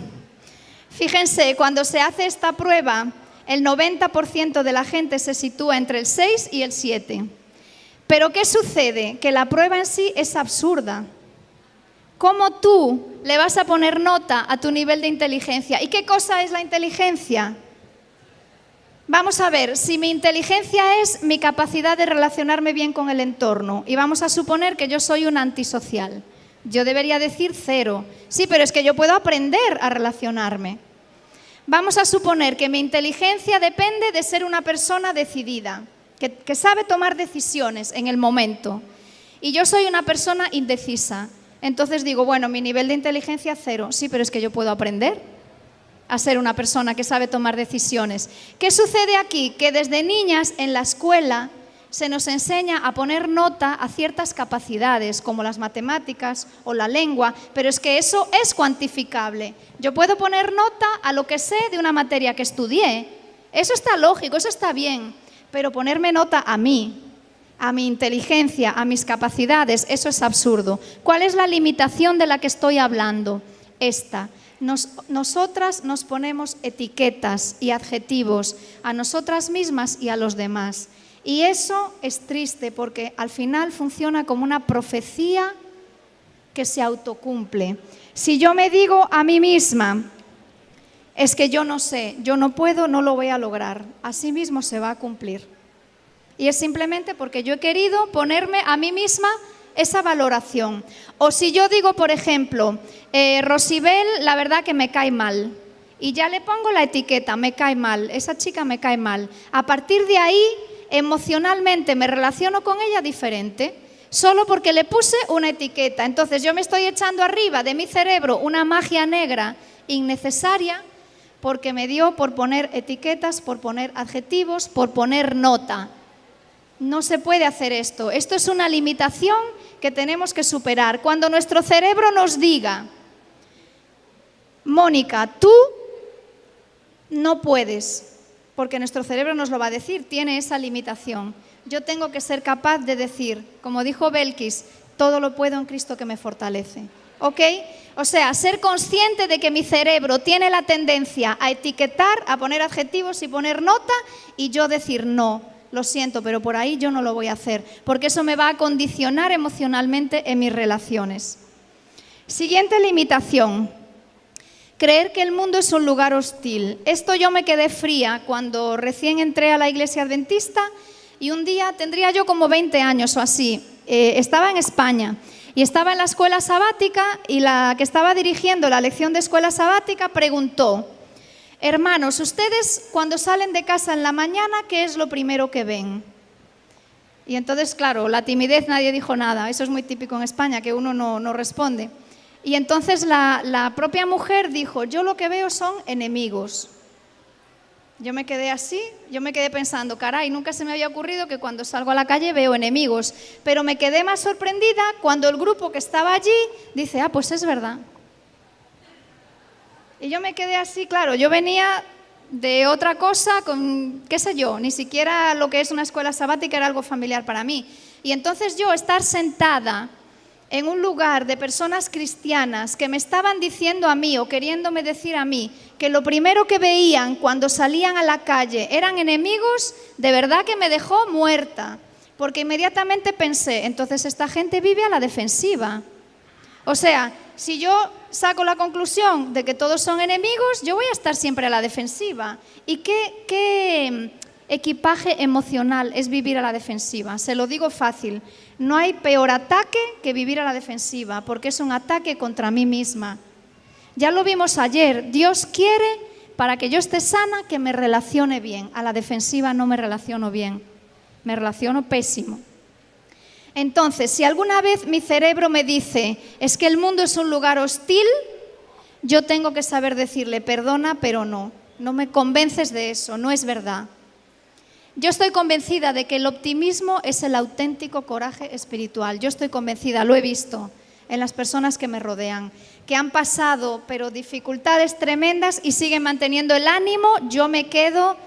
Fíjense, cuando se hace esta prueba, el 90% de la gente se sitúa entre el 6 y el 7. Pero ¿qué sucede? Que la prueba en sí es absurda. ¿Cómo tú le vas a poner nota a tu nivel de inteligencia? ¿Y qué cosa es la inteligencia? Vamos a ver, si mi inteligencia es mi capacidad de relacionarme bien con el entorno, y vamos a suponer que yo soy un antisocial, yo debería decir 0. Sí, pero es que yo puedo aprender a relacionarme. Vamos a suponer que mi inteligencia depende de ser una persona decidida, que sabe tomar decisiones en el momento. Y yo soy una persona indecisa. Entonces digo, bueno, mi nivel de inteligencia 0. Sí, pero es que yo puedo aprender a ser una persona que sabe tomar decisiones. ¿Qué sucede aquí? Que desde niñas en la escuela se nos enseña a poner nota a ciertas capacidades, como las matemáticas o la lengua, pero es que eso es cuantificable. Yo puedo poner nota a lo que sé de una materia que estudié. Eso está lógico, eso está bien, pero ponerme nota a mí, a mi inteligencia, a mis capacidades, eso es absurdo. ¿Cuál es la limitación de la que estoy hablando? Esta. Nosotras nos ponemos etiquetas y adjetivos a nosotras mismas y a los demás. Y eso es triste porque al final funciona como una profecía que se autocumple. Si yo me digo a mí misma, es que yo no sé, yo no puedo, no lo voy a lograr, así mismo se va a cumplir. Y es simplemente porque yo he querido ponerme a mí misma esa valoración. O si yo digo, por ejemplo, Rosibel, la verdad que me cae mal, y ya le pongo la etiqueta, me cae mal, esa chica me cae mal. A partir de ahí, emocionalmente me relaciono con ella diferente. solo porque le puse una etiqueta. Entonces yo me estoy echando arriba de mi cerebro una magia negra innecesaria porque me dio por poner etiquetas, por poner adjetivos, por poner nota. No se puede hacer esto. Esto es una limitación que tenemos que superar. Cuando nuestro cerebro nos diga, Mónica, tú no puedes, porque nuestro cerebro nos lo va a decir, tiene esa limitación. Yo tengo que ser capaz de decir, como dijo Belkis, todo lo puedo en Cristo que me fortalece. ¿Ok? O sea, ser consciente de que mi cerebro tiene la tendencia a etiquetar, a poner adjetivos y poner nota, y yo decir no, lo siento, pero por ahí yo no lo voy a hacer, porque eso me va a condicionar emocionalmente en mis relaciones. Siguiente limitación. Creer que el mundo es un lugar hostil. Esto yo me quedé fría cuando recién entré a la Iglesia Adventista y un día, tendría yo como 20 años o así, estaba en España y estaba en la escuela sabática y la que estaba dirigiendo la lección de escuela sabática preguntó, hermanos, ustedes cuando salen de casa en la mañana, ¿qué es lo primero que ven? Y entonces, claro, la timidez, nadie dijo nada, eso es muy típico en España, que uno no responde. Y entonces la propia mujer dijo, yo lo que veo son enemigos. Yo me quedé así, yo me quedé pensando, caray, nunca se me había ocurrido que cuando salgo a la calle veo enemigos. Pero me quedé más sorprendida cuando el grupo que estaba allí dice, ah, pues es verdad. Y yo me quedé así, claro, yo venía de otra cosa, con, qué sé yo, ni siquiera lo que es una escuela sabática era algo familiar para mí. Y entonces yo estar sentada en un lugar de personas cristianas que me estaban diciendo a mí o queriéndome decir a mí que lo primero que veían cuando salían a la calle eran enemigos, de verdad que me dejó muerta, porque inmediatamente pensé, entonces esta gente vive a la defensiva. O sea, si yo saco la conclusión de que todos son enemigos, yo voy a estar siempre a la defensiva. ¿Y qué equipaje emocional es vivir a la defensiva? Se lo digo fácil. No hay peor ataque que vivir a la defensiva, porque es un ataque contra mí misma. Ya lo vimos ayer, Dios quiere, para que yo esté sana, que me relacione bien. A la defensiva no me relaciono bien, me relaciono pésimo. Entonces, si alguna vez mi cerebro me dice, es que el mundo es un lugar hostil, yo tengo que saber decirle, perdona, pero no me convences de eso, no es verdad. Yo estoy convencida de que el optimismo es el auténtico coraje espiritual. Yo estoy convencida, lo he visto en las personas que me rodean, que han pasado pero dificultades tremendas y siguen manteniendo el ánimo. Yo me quedo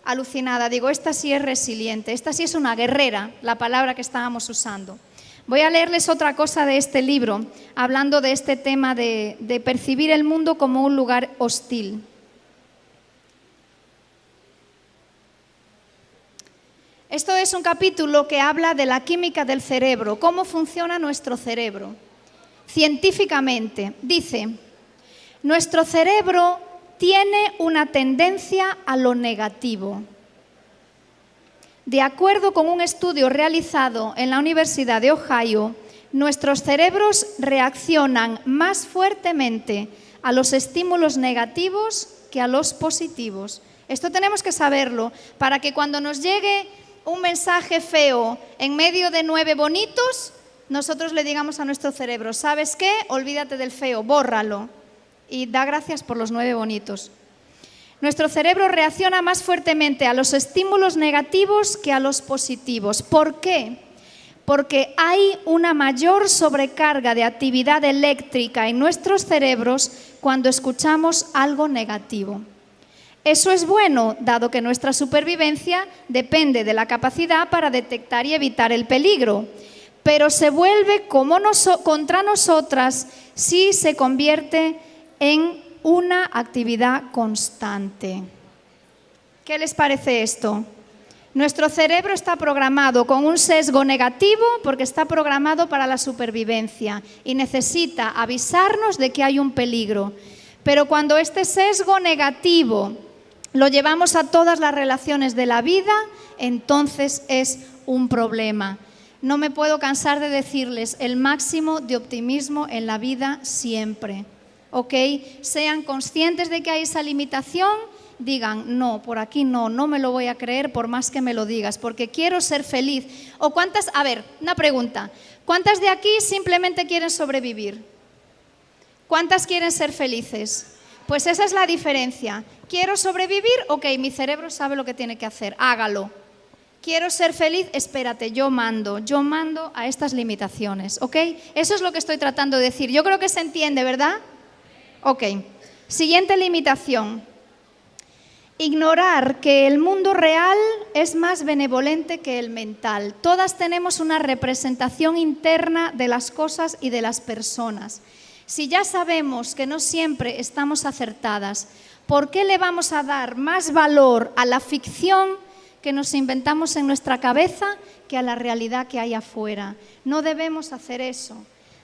alucinada. Digo, esta sí es resiliente, esta sí es una guerrera, la palabra que estábamos usando. Voy a leerles otra cosa de este libro, hablando de este tema de percibir el mundo como un lugar hostil. Esto es un capítulo que habla de la química del cerebro, cómo funciona nuestro cerebro. Científicamente, dice, nuestro cerebro tiene una tendencia a lo negativo. De acuerdo con un estudio realizado en la Universidad de Ohio, nuestros cerebros reaccionan más fuertemente a los estímulos negativos que a los positivos. Esto tenemos que saberlo para que cuando nos llegue un mensaje feo en medio de 9 bonitos, nosotros le digamos a nuestro cerebro, ¿sabes qué? Olvídate del feo, bórralo y da gracias por los 9 bonitos. Nuestro cerebro reacciona más fuertemente a los estímulos negativos que a los positivos. ¿Por qué? Porque hay una mayor sobrecarga de actividad eléctrica en nuestros cerebros cuando escuchamos algo negativo. Eso es bueno, dado que nuestra supervivencia depende de la capacidad para detectar y evitar el peligro, pero se vuelve contra nosotras si se convierte en una actividad constante. ¿Qué les parece esto? Nuestro cerebro está programado con un sesgo negativo porque está programado para la supervivencia y necesita avisarnos de que hay un peligro. Pero cuando este sesgo negativo lo llevamos a todas las relaciones de la vida, entonces es un problema. No me puedo cansar de decirles el máximo de optimismo en la vida siempre. ¿Ok? Sean conscientes de que hay esa limitación digan, no, por aquí no, no me lo voy a creer por más que me lo digas, porque quiero ser feliz. O cuántas, a ver, una pregunta, ¿cuántas de aquí simplemente quieren sobrevivir? ¿Cuántas quieren ser felices? Pues esa es la diferencia. ¿Quiero sobrevivir? Ok, mi cerebro sabe lo que tiene que hacer, hágalo. ¿Quiero ser feliz? Espérate, yo mando a estas limitaciones, ¿ok? Eso es lo que estoy tratando de decir. Yo creo que se entiende, ¿verdad? Ok. Siguiente limitación. Ignorar que el mundo real es más benevolente que el mental. Todas tenemos una representación interna de las cosas y de las personas. Si ya sabemos que no siempre estamos acertadas, ¿por qué le vamos a dar más valor a la ficción que nos inventamos en nuestra cabeza que a la realidad que hay afuera? No debemos hacer eso.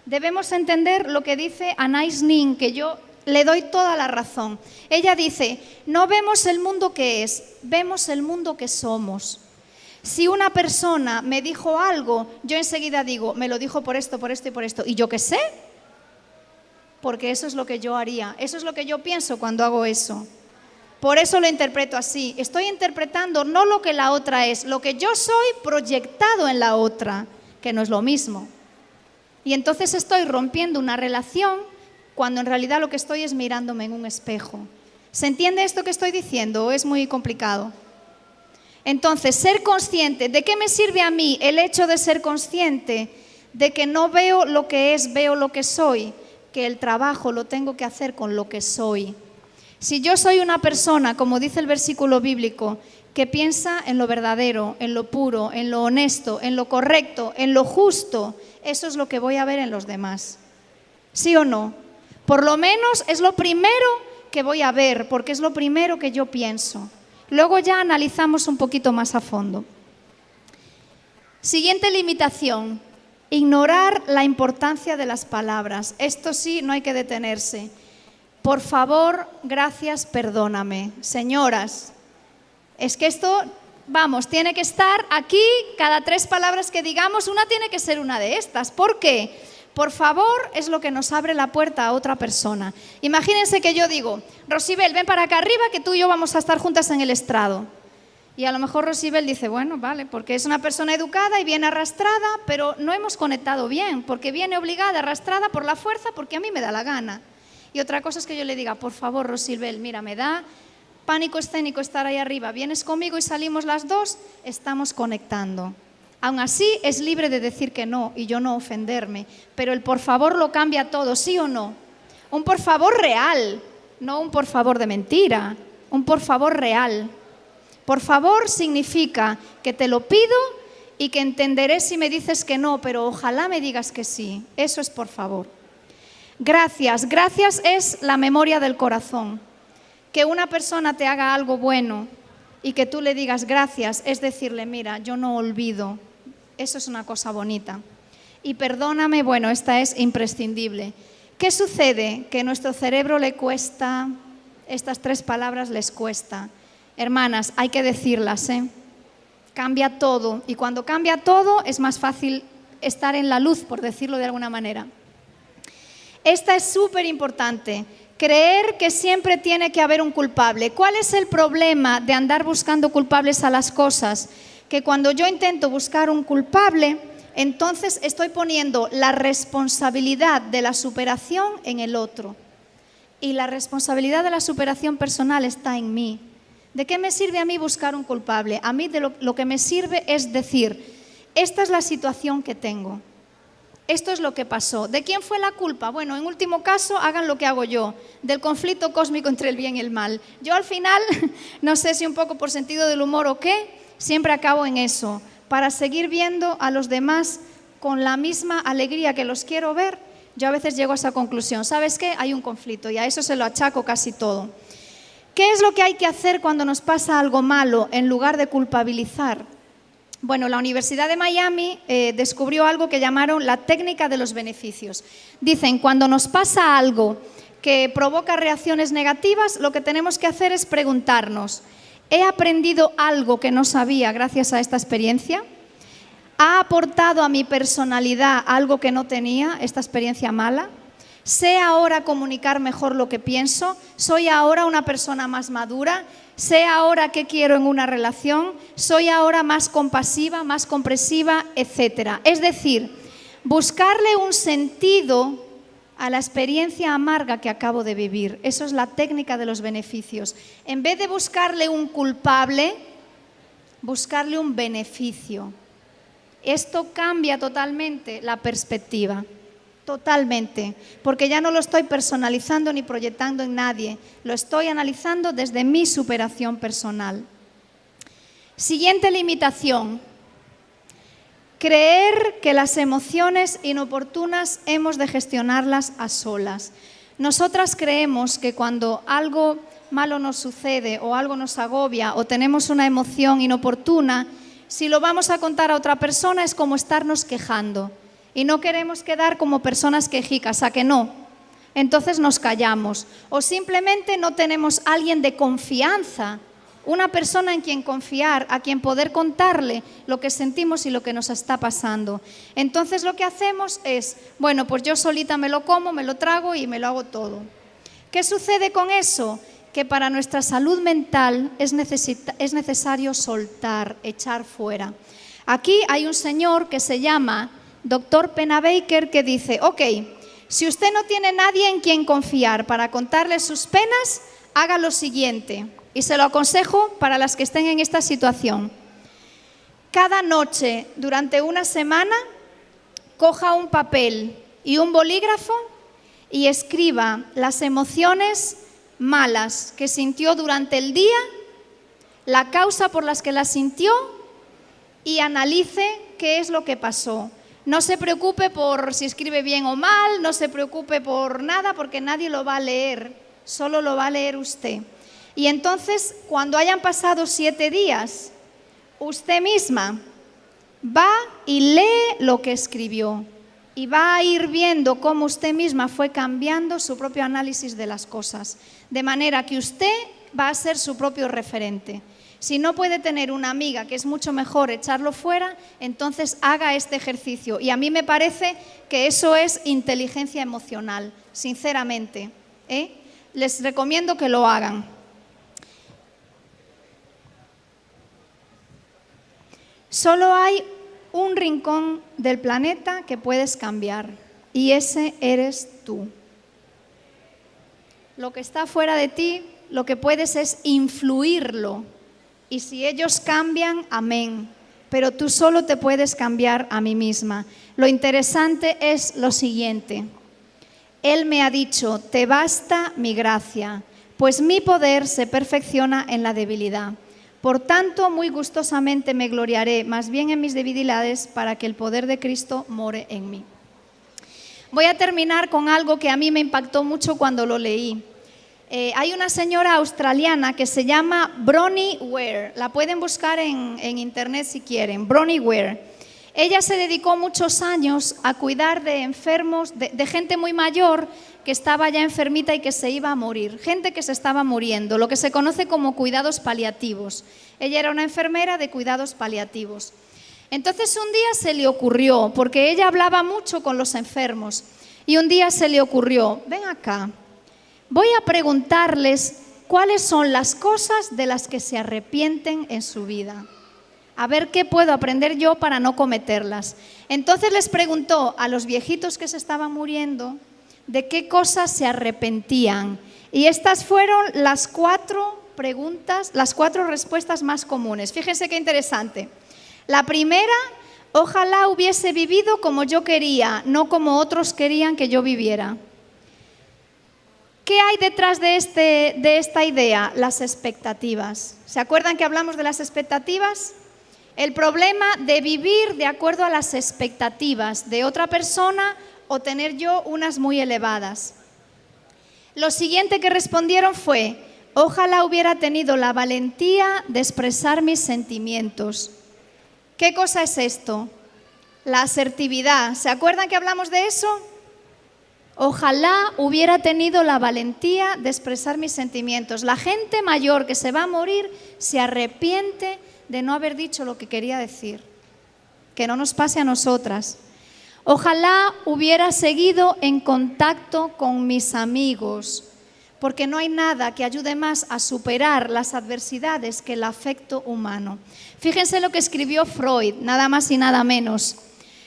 Debemos entender lo que dice Anais Nin, que yo le doy toda la razón. Ella dice, no vemos el mundo que es, vemos el mundo que somos. Si una persona me dijo algo, yo enseguida digo, me lo dijo por esto y por esto. ¿Y yo qué sé? Porque eso es lo que yo haría, eso es lo que yo pienso cuando hago eso. Por eso lo interpreto así. Estoy interpretando no lo que la otra es, lo que yo soy proyectado en la otra, que no es lo mismo. Y entonces estoy rompiendo una relación cuando en realidad lo que estoy es mirándome en un espejo. ¿Se entiende esto que estoy diciendo o es muy complicado? Entonces, ser consciente, ¿de qué me sirve a mí el hecho de ser consciente de que no veo lo que es, veo lo que soy? Que el trabajo lo tengo que hacer con lo que soy. Si yo soy una persona, como dice el versículo bíblico, que piensa en lo verdadero, en lo puro, en lo honesto, en lo correcto, en lo justo, eso es lo que voy a ver en los demás. ¿Sí o no? Por lo menos es lo primero que voy a ver, porque es lo primero que yo pienso. Luego ya analizamos un poquito más a fondo. Siguiente limitación, ignorar la importancia de las palabras. Esto sí, no hay que detenerse. Por favor, gracias, perdóname. Señoras, es que esto, vamos, tiene que estar aquí, cada 3 palabras que digamos, una tiene que ser una de estas. ¿Por qué? Por favor, es lo que nos abre la puerta a otra persona. Imagínense que yo digo, Rosibel, ven para acá arriba que tú y yo vamos a estar juntas en el estrado. Y a lo mejor Rosibel dice, bueno, vale, porque es una persona educada y viene arrastrada, pero no hemos conectado bien, porque viene obligada, arrastrada por la fuerza, porque a mí me da la gana. Y otra cosa es que yo le diga, por favor, Rosibel, mira, me da pánico escénico estar ahí arriba, vienes conmigo y salimos las dos, estamos conectando. Aún así, es libre de decir que no y yo no ofenderme, pero el por favor lo cambia todo, ¿sí o no? Un por favor real, no un por favor de mentira, un por favor real. Por favor significa que te lo pido y que entenderé si me dices que no, pero ojalá me digas que sí. Eso es por favor. Gracias. Gracias es la memoria del corazón. Que una persona te haga algo bueno y que tú le digas gracias es decirle, mira, yo no olvido. Eso es una cosa bonita. Y perdóname, bueno, esta es imprescindible. ¿Qué sucede? Que a nuestro cerebro le cuesta, estas 3 palabras les cuesta. Hermanas, hay que decirlas, ¿eh? Cambia todo. Y cuando cambia todo es más fácil estar en la luz, por decirlo de alguna manera. Esta es súper importante. Creer que siempre tiene que haber un culpable. ¿Cuál es el problema de andar buscando culpables a las cosas? Que cuando yo intento buscar un culpable, entonces estoy poniendo la responsabilidad de la superación en el otro. Y la responsabilidad de la superación personal está en mí. ¿De qué me sirve a mí buscar un culpable? A mí lo que me sirve es decir, esta es la situación que tengo. Esto es lo que pasó. ¿De quién fue la culpa? Bueno, en último caso, hagan lo que hago yo, del conflicto cósmico entre el bien y el mal. Yo al final, no sé si un poco por sentido del humor o qué, siempre acabo en eso, para seguir viendo a los demás con la misma alegría que los quiero ver. Yo a veces llego a esa conclusión, ¿sabes qué? Hay un conflicto y a eso se lo achaco casi todo. ¿Qué es lo que hay que hacer cuando nos pasa algo malo en lugar de culpabilizar? Bueno, la Universidad de Miami descubrió algo que llamaron la técnica de los beneficios. Dicen, cuando nos pasa algo que provoca reacciones negativas, lo que tenemos que hacer es preguntarnos, ¿he aprendido algo que no sabía gracias a esta experiencia? ¿Ha aportado a mi personalidad algo que no tenía esta experiencia mala? ¿Sé ahora comunicar mejor lo que pienso? ¿Soy ahora una persona más madura? ¿Sé ahora qué quiero en una relación? ¿Soy ahora más compasiva, más comprensiva, etcétera? Es decir, buscarle un sentido a la experiencia amarga que acabo de vivir. Eso es la técnica de los beneficios. En vez de buscarle un culpable, buscarle un beneficio. Esto cambia totalmente la perspectiva. Totalmente, porque ya no lo estoy personalizando ni proyectando en nadie, lo estoy analizando desde mi superación personal. Siguiente limitación: creer que las emociones inoportunas hemos de gestionarlas a solas. Nosotras creemos que cuando algo malo nos sucede o algo nos agobia o tenemos una emoción inoportuna, si lo vamos a contar a otra persona es como estarnos quejando. Y no queremos quedar como personas quejicas, ¿a que no? Entonces nos callamos. O simplemente no tenemos alguien de confianza, una persona en quien confiar, a quien poder contarle lo que sentimos y lo que nos está pasando. Entonces lo que hacemos es, bueno, pues yo solita me lo como, me lo trago y me lo hago todo. ¿Qué sucede con eso? Que para nuestra salud mental es necesario soltar, echar fuera. Aquí hay un señor que se llama Dr. Pennebaker, que dice, ok, si usted no tiene nadie en quien confiar para contarle sus penas, haga lo siguiente, y se lo aconsejo para las que estén en esta situación. Cada noche, durante una semana, coja un papel y un bolígrafo y escriba las emociones malas que sintió durante el día, la causa por las que las sintió y analice qué es lo que pasó. No se preocupe por si escribe bien o mal, no se preocupe por nada porque nadie lo va a leer, solo lo va a leer usted. Y entonces, cuando hayan pasado 7 días, usted misma va y lee lo que escribió y va a ir viendo cómo usted misma fue cambiando su propio análisis de las cosas, de manera que usted va a ser su propio referente. Si no puede tener una amiga, que es mucho mejor echarlo fuera, entonces haga este ejercicio. Y a mí me parece que eso es inteligencia emocional, sinceramente. Les recomiendo que lo hagan. Solo hay un rincón del planeta que puedes cambiar, y ese eres tú. Lo que está fuera de ti, lo que puedes es influirlo. Y si ellos cambian, amén. Pero tú solo te puedes cambiar a mí misma. Lo interesante es lo siguiente. Él me ha dicho, te basta mi gracia, pues mi poder se perfecciona en la debilidad. Por tanto, muy gustosamente me gloriaré, más bien en mis debilidades, para que el poder de Cristo more en mí. Voy a terminar con algo que a mí me impactó mucho cuando lo leí. Hay una señora australiana que se llama Bronnie Ware, la pueden buscar en internet si quieren, Bronnie Ware. Ella se dedicó muchos años a cuidar de enfermos, de gente muy mayor que estaba ya enfermita y que se iba a morir, gente que se estaba muriendo, lo que se conoce como cuidados paliativos. Ella era una enfermera de cuidados paliativos. Entonces un día se le ocurrió, porque ella hablaba mucho con los enfermos, y un día se le ocurrió, ven acá, voy a preguntarles cuáles son las cosas de las que se arrepienten en su vida. A ver qué puedo aprender yo para no cometerlas. Entonces les preguntó a los viejitos que se estaban muriendo de qué cosas se arrepentían. Y estas fueron las 4 preguntas, las 4 respuestas más comunes. Fíjense qué interesante. La primera, ojalá hubiese vivido como yo quería, no como otros querían que yo viviera. ¿Qué hay detrás de esta idea? Las expectativas. ¿Se acuerdan que hablamos de las expectativas? El problema de vivir de acuerdo a las expectativas de otra persona o tener yo unas muy elevadas. Lo siguiente que respondieron fue, ojalá hubiera tenido la valentía de expresar mis sentimientos. ¿Qué cosa es esto? La asertividad. ¿Se acuerdan que hablamos de eso? Ojalá hubiera tenido la valentía de expresar mis sentimientos. La gente mayor que se va a morir se arrepiente de no haber dicho lo que quería decir. Que no nos pase a nosotras. Ojalá hubiera seguido en contacto con mis amigos, porque no hay nada que ayude más a superar las adversidades que el afecto humano. Fíjense lo que escribió Freud, nada más y nada menos.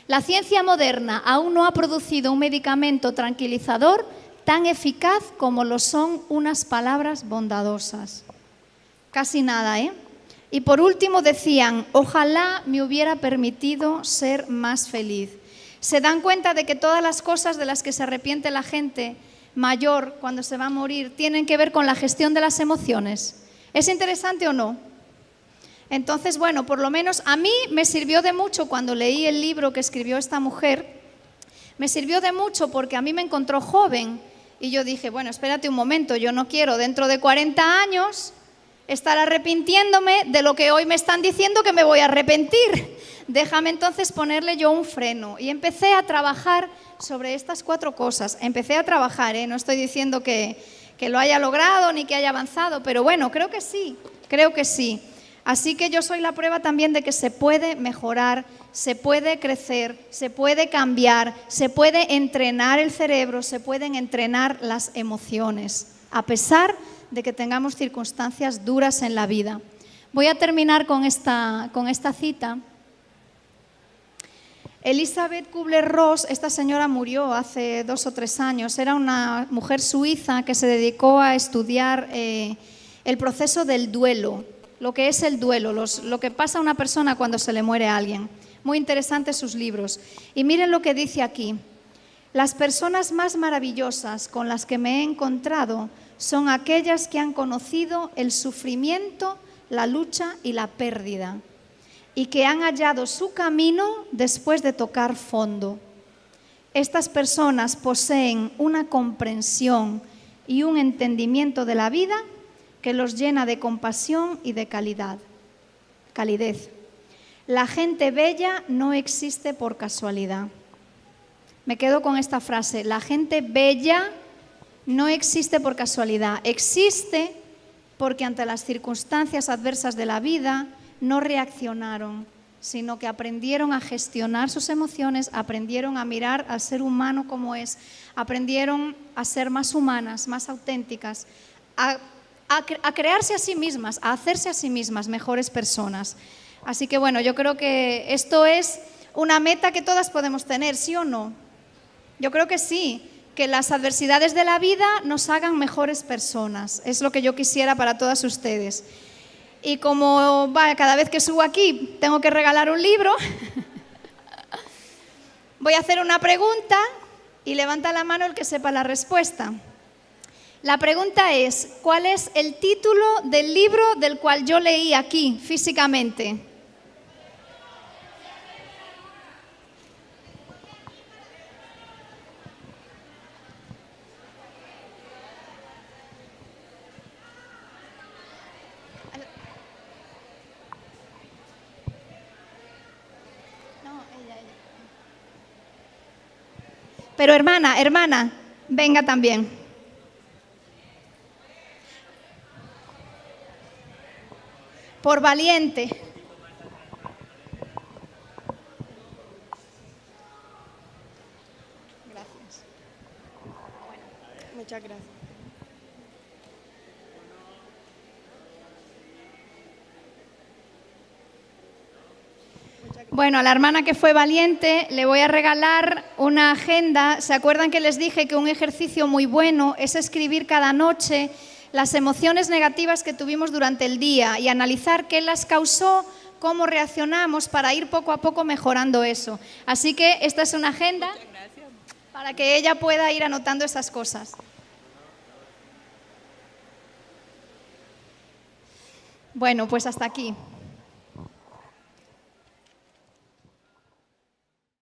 La ciencia moderna aún no ha producido un medicamento tranquilizador tan eficaz como lo son unas palabras bondadosas. Casi nada, ¿eh? Y por último decían, ojalá me hubiera permitido ser más feliz. ¿Se dan cuenta de que todas las cosas de las que se arrepiente la gente mayor cuando se va a morir tienen que ver con la gestión de las emociones? ¿Es interesante o no? Entonces, bueno, por lo menos a mí me sirvió de mucho cuando leí el libro que escribió esta mujer. Me sirvió de mucho porque a mí me encontró joven y yo dije, bueno, espérate un momento, yo no quiero dentro de 40 años estar arrepintiéndome de lo que hoy me están diciendo que me voy a arrepentir. Déjame entonces ponerle yo un freno. Y empecé a trabajar sobre estas 4 cosas. Empecé a trabajar, no estoy diciendo que lo haya logrado ni que haya avanzado, pero bueno, creo que sí, creo que sí. Así que yo soy la prueba también de que se puede mejorar, se puede crecer, se puede cambiar, se puede entrenar el cerebro, se pueden entrenar las emociones, a pesar de que tengamos circunstancias duras en la vida. Voy a terminar con esta cita. Elizabeth Kubler-Ross, esta señora murió hace 2 o 3 años, era una mujer suiza que se dedicó a estudiar el proceso del duelo, lo que es el duelo, lo que pasa a una persona cuando se le muere a alguien. Muy interesantes sus libros. Y miren lo que dice aquí. Las personas más maravillosas con las que me he encontrado son aquellas que han conocido el sufrimiento, la lucha y la pérdida, y que han hallado su camino después de tocar fondo. Estas personas poseen una comprensión y un entendimiento de la vida que los llena de compasión y de calidez. La gente bella no existe por casualidad. Me quedo con esta frase, la gente bella no existe por casualidad, existe porque ante las circunstancias adversas de la vida no reaccionaron, sino que aprendieron a gestionar sus emociones, aprendieron a mirar al ser humano como es, aprendieron a ser más humanas, más auténticas, a crearse a sí mismas, a hacerse a sí mismas mejores personas. Así que bueno, yo creo que esto es una meta que todas podemos tener, ¿sí o no? Yo creo que sí, que las adversidades de la vida nos hagan mejores personas. Es lo que yo quisiera para todas ustedes. Y como cada vez que subo aquí tengo que regalar un libro, voy a hacer una pregunta y levanta la mano el que sepa la respuesta. La pregunta es, ¿cuál es el título del libro del cual yo leí aquí físicamente? Pero hermana, venga también. Por valiente. Gracias. Bueno, muchas gracias. Bueno, a la hermana que fue valiente le voy a regalar una agenda. ¿Se acuerdan que les dije que un ejercicio muy bueno es escribir cada noche las emociones negativas que tuvimos durante el día y analizar qué las causó, cómo reaccionamos para ir poco a poco mejorando eso? Así que esta es una agenda para que ella pueda ir anotando esas cosas. Bueno, pues hasta aquí.